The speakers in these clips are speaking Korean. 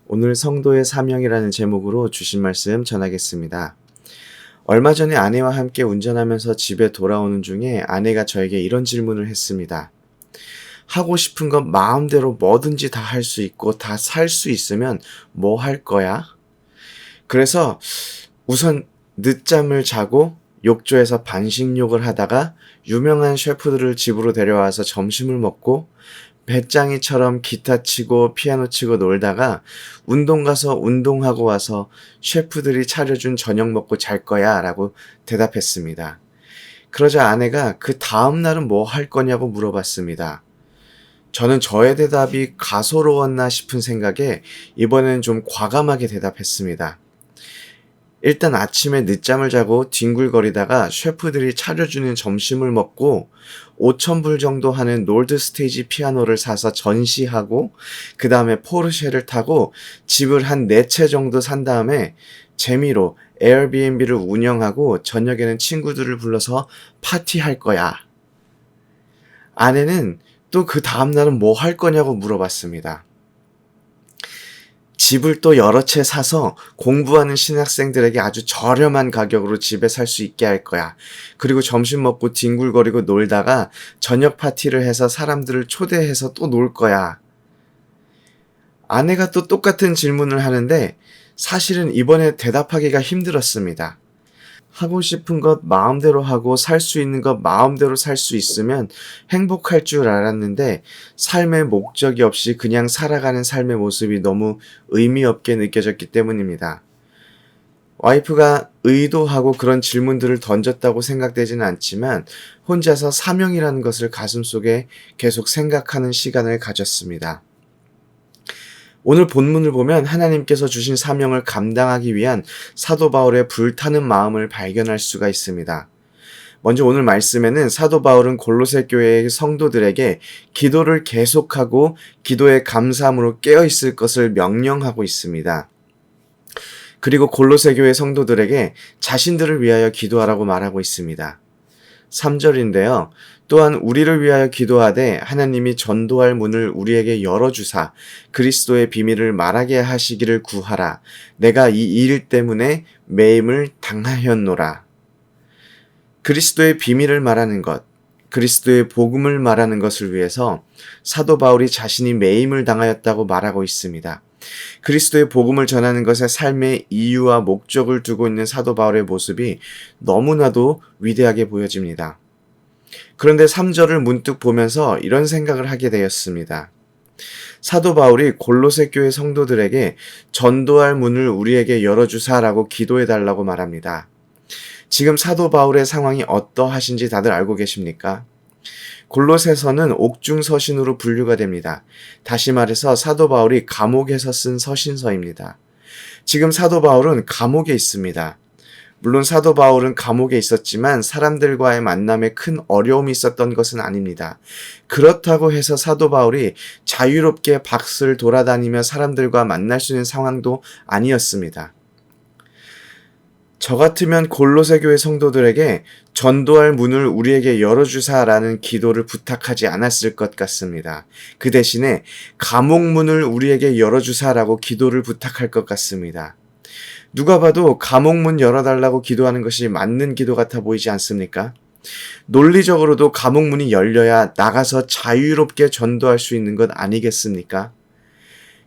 오늘 성도의 사명이라는 제목으로 주신 말씀 전하겠습니다. 얼마 전에 아내와 함께 운전하면서 집에 돌아오는 중에 아내가 저에게 이런 질문을 했습니다. 하고 싶은 건 마음대로 뭐든지 다 할 수 있고 다 살 수 있으면 뭐 할 거야? 그래서 우선 늦잠을 자고 욕조에서 반식욕을 하다가 유명한 셰프들을 집으로 데려와서 점심을 먹고 배짱이처럼 기타 치고 피아노 치고 놀다가 운동 가서 운동하고 와서 셰프들이 차려준 저녁 먹고 잘 거야 라고 대답했습니다. 그러자 아내가 그 다음 날은 뭐 할 거냐고 물어봤습니다. 저는 저의 대답이 가소로웠나 싶은 생각에 이번엔 좀 과감하게 대답했습니다. 일단 아침에 늦잠을 자고 뒹굴거리다가 셰프들이 차려주는 점심을 먹고 5,000불 정도 하는 놀드 스테이지 피아노를 사서 전시하고 그 다음에 포르쉐를 타고 집을 한 4채 정도 산 다음에 재미로 에어비앤비를 운영하고 저녁에는 친구들을 불러서 파티할 거야. 아내는 또 그 다음날은 뭐 할 거냐고 물어봤습니다. 집을 또 여러 채 사서 공부하는 신학생들에게 아주 저렴한 가격으로 집에 살 수 있게 할 거야. 그리고 점심 먹고 뒹굴거리고 놀다가 저녁 파티를 해서 사람들을 초대해서 또 놀 거야. 아내가 또 똑같은 질문을 하는데 사실은 이번에 대답하기가 힘들었습니다. 하고 싶은 것 마음대로 하고 살 수 있는 것 마음대로 살 수 있으면 행복할 줄 알았는데 삶의 목적이 없이 그냥 살아가는 삶의 모습이 너무 의미 없게 느껴졌기 때문입니다. 와이프가 의도하고 그런 질문들을 던졌다고 생각되지는 않지만 혼자서 사명이라는 것을 가슴속에 계속 생각하는 시간을 가졌습니다. 오늘 본문을 보면 하나님께서 주신 사명을 감당하기 위한 사도 바울의 불타는 마음을 발견할 수가 있습니다. 먼저 오늘 말씀에는 사도 바울은 골로새 교회의 성도들에게 기도를 계속하고 기도의 감사함으로 깨어있을 것을 명령하고 있습니다. 그리고 골로새 교회 성도들에게 자신들을 위하여 기도하라고 말하고 있습니다. 3절인데요. 또한 우리를 위하여 기도하되 하나님이 전도할 문을 우리에게 열어주사 그리스도의 비밀을 말하게 하시기를 구하라. 내가 이 일 때문에 매임을 당하였노라. 그리스도의 비밀을 말하는 것, 그리스도의 복음을 말하는 것을 위해서 사도 바울이 자신이 매임을 당하였다고 말하고 있습니다. 그리스도의 복음을 전하는 것에 삶의 이유와 목적을 두고 있는 사도 바울의 모습이 너무나도 위대하게 보여집니다. 그런데 3절을 문득 보면서 이런 생각을 하게 되었습니다. 사도 바울이 골로새 교회 성도들에게 전도할 문을 우리에게 열어주사라고 기도해달라고 말합니다. 지금 사도 바울의 상황이 어떠하신지 다들 알고 계십니까? 골로새서는 옥중서신으로 분류가 됩니다. 다시 말해서 사도 바울이 감옥에서 쓴 서신서입니다. 지금 사도 바울은 감옥에 있습니다. 물론 사도 바울은 감옥에 있었지만 사람들과의 만남에 큰 어려움이 있었던 것은 아닙니다. 그렇다고 해서 사도 바울이 자유롭게 밖을 돌아다니며 사람들과 만날 수 있는 상황도 아니었습니다. 저 같으면 골로새 교회 성도들에게 전도할 문을 우리에게 열어주사라는 기도를 부탁하지 않았을 것 같습니다. 그 대신에 감옥 문을 우리에게 열어주사라고 기도를 부탁할 것 같습니다. 누가 봐도 감옥 문 열어달라고 기도하는 것이 맞는 기도 같아 보이지 않습니까? 논리적으로도 감옥 문이 열려야 나가서 자유롭게 전도할 수 있는 것 아니겠습니까?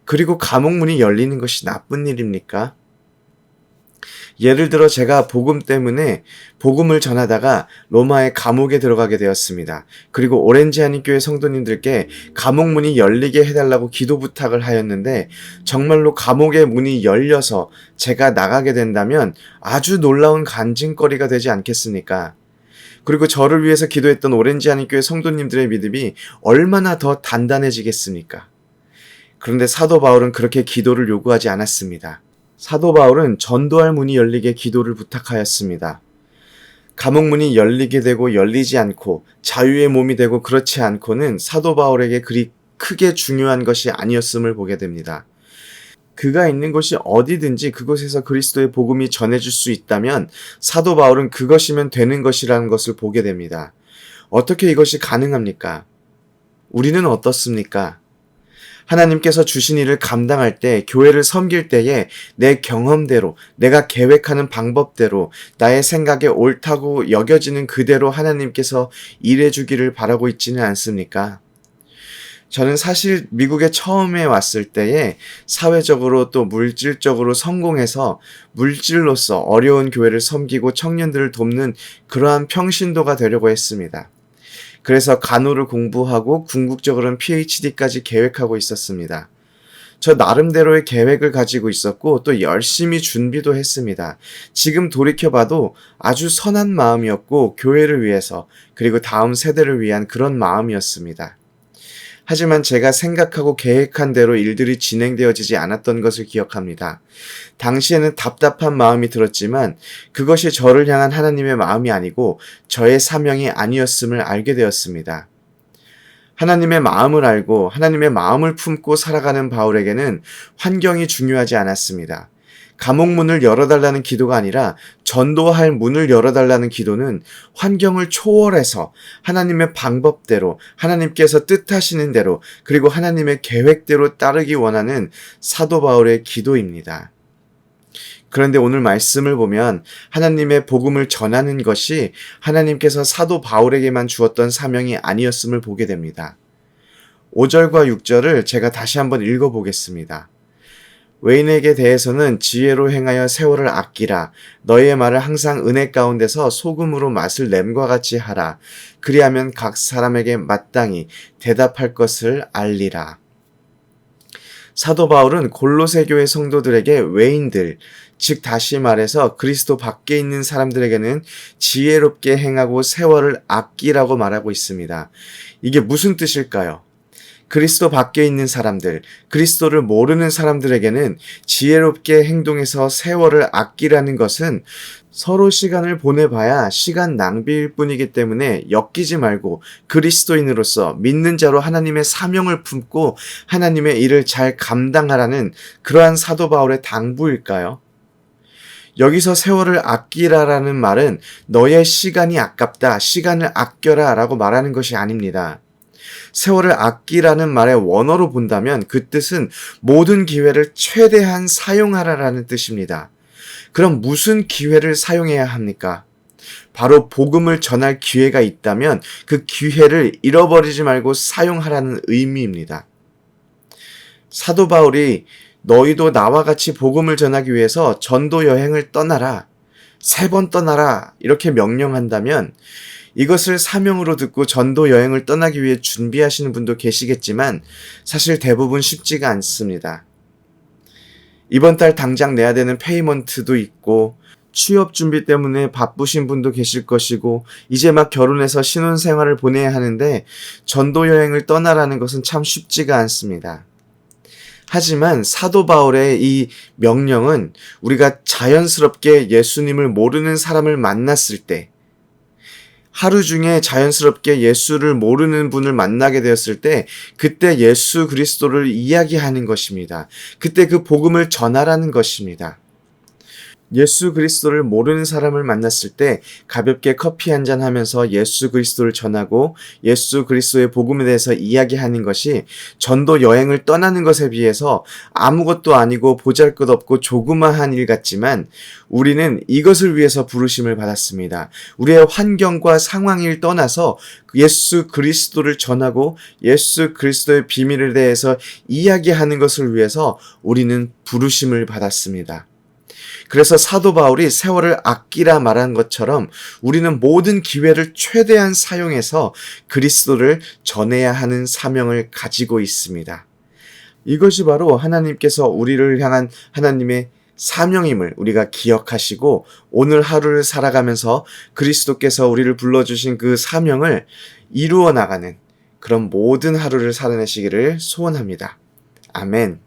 그리고 감옥 문이 열리는 것이 나쁜 일입니까? 예를 들어 제가 복음 때문에 복음을 전하다가 로마의 감옥에 들어가게 되었습니다. 그리고 오렌지 한인교회 성도님들께 감옥 문이 열리게 해달라고 기도 부탁을 하였는데 정말로 감옥의 문이 열려서 제가 나가게 된다면 아주 놀라운 간증거리가 되지 않겠습니까? 그리고 저를 위해서 기도했던 오렌지 한인교회 성도님들의 믿음이 얼마나 더 단단해지겠습니까? 그런데 사도 바울은 그렇게 기도를 요구하지 않았습니다. 사도 바울은 전도할 문이 열리게 기도를 부탁하였습니다. 감옥 문이 열리게 되고 열리지 않고 자유의 몸이 되고 그렇지 않고는 사도 바울에게 그리 크게 중요한 것이 아니었음을 보게 됩니다. 그가 있는 곳이 어디든지 그곳에서 그리스도의 복음이 전해질 수 있다면 사도 바울은 그것이면 되는 것이라는 것을 보게 됩니다. 어떻게 이것이 가능합니까? 우리는 어떻습니까? 하나님께서 주신 일을 감당할 때, 교회를 섬길 때에 내 경험대로, 내가 계획하는 방법대로, 나의 생각에 옳다고 여겨지는 그대로 하나님께서 일해주기를 바라고 있지는 않습니까? 저는 사실 미국에 처음에 왔을 때에 사회적으로 또 물질적으로 성공해서 물질로서 어려운 교회를 섬기고 청년들을 돕는 그러한 평신도가 되려고 했습니다. 그래서 간호를 공부하고 궁극적으로는 PhD까지 계획하고 있었습니다. 저 나름대로의 계획을 가지고 있었고 또 열심히 준비도 했습니다. 지금 돌이켜봐도 아주 선한 마음이었고 교회를 위해서 그리고 다음 세대를 위한 그런 마음이었습니다. 하지만 제가 생각하고 계획한 대로 일들이 진행되어지지 않았던 것을 기억합니다. 당시에는 답답한 마음이 들었지만 그것이 저를 향한 하나님의 마음이 아니고 저의 사명이 아니었음을 알게 되었습니다. 하나님의 마음을 알고 하나님의 마음을 품고 살아가는 바울에게는 환경이 중요하지 않았습니다. 감옥 문을 열어달라는 기도가 아니라 전도할 문을 열어달라는 기도는 환경을 초월해서 하나님의 방법대로, 하나님께서 뜻하시는 대로, 그리고 하나님의 계획대로 따르기 원하는 사도 바울의 기도입니다. 그런데 오늘 말씀을 보면 하나님의 복음을 전하는 것이 하나님께서 사도 바울에게만 주었던 사명이 아니었음을 보게 됩니다. 5절과 6절을 제가 다시 한번 읽어보겠습니다. 외인에게 대해서는 지혜로 행하여 세월을 아끼라. 너희의 말을 항상 은혜 가운데서 소금으로 맛을 냄과 같이 하라. 그리하면 각 사람에게 마땅히 대답할 것을 알리라. 사도 바울은 골로새 교회 성도들에게 외인들, 즉 다시 말해서 그리스도 밖에 있는 사람들에게는 지혜롭게 행하고 세월을 아끼라고 말하고 있습니다. 이게 무슨 뜻일까요? 그리스도 밖에 있는 사람들, 그리스도를 모르는 사람들에게는 지혜롭게 행동해서 세월을 아끼라는 것은 서로 시간을 보내봐야 시간 낭비일 뿐이기 때문에 엮이지 말고 그리스도인으로서 믿는 자로 하나님의 사명을 품고 하나님의 일을 잘 감당하라는 그러한 사도 바울의 당부일까요? 여기서 세월을 아끼라라는 말은 너의 시간이 아깝다, 시간을 아껴라 라고 말하는 것이 아닙니다. 세월을 아끼라는 말의 원어로 본다면 그 뜻은 모든 기회를 최대한 사용하라라는 뜻입니다. 그럼 무슨 기회를 사용해야 합니까? 바로 복음을 전할 기회가 있다면 그 기회를 잃어버리지 말고 사용하라는 의미입니다. 사도 바울이 너희도 나와 같이 복음을 전하기 위해서 전도 여행을 떠나라, 3번 떠나라 이렇게 명령한다면 이것을 사명으로 듣고 전도 여행을 떠나기 위해 준비하시는 분도 계시겠지만 사실 대부분 쉽지가 않습니다. 이번 달 당장 내야 되는 페이먼트도 있고 취업 준비 때문에 바쁘신 분도 계실 것이고 이제 막 결혼해서 신혼생활을 보내야 하는데 전도 여행을 떠나라는 것은 참 쉽지가 않습니다. 하지만 사도 바울의 이 명령은 우리가 자연스럽게 예수님을 모르는 사람을 만났을 때 하루 중에 자연스럽게 예수를 모르는 분을 만나게 되었을 때 그때 예수 그리스도를 이야기하는 것입니다. 그때 그 복음을 전하라는 것입니다. 예수 그리스도를 모르는 사람을 만났을 때 가볍게 커피 한잔 하면서 예수 그리스도를 전하고 예수 그리스도의 복음에 대해서 이야기하는 것이 전도 여행을 떠나는 것에 비해서 아무것도 아니고 보잘것없고 조그마한 일 같지만 우리는 이것을 위해서 부르심을 받았습니다. 우리의 환경과 상황을 떠나서 예수 그리스도를 전하고 예수 그리스도의 비밀에 대해서 이야기하는 것을 위해서 우리는 부르심을 받았습니다. 그래서 사도 바울이 세월을 아끼라 말한 것처럼 우리는 모든 기회를 최대한 사용해서 그리스도를 전해야 하는 사명을 가지고 있습니다. 이것이 바로 하나님께서 우리를 향한 하나님의 사명임을 우리가 기억하시고 오늘 하루를 살아가면서 그리스도께서 우리를 불러주신 그 사명을 이루어 나가는 그런 모든 하루를 살아내시기를 소원합니다. 아멘.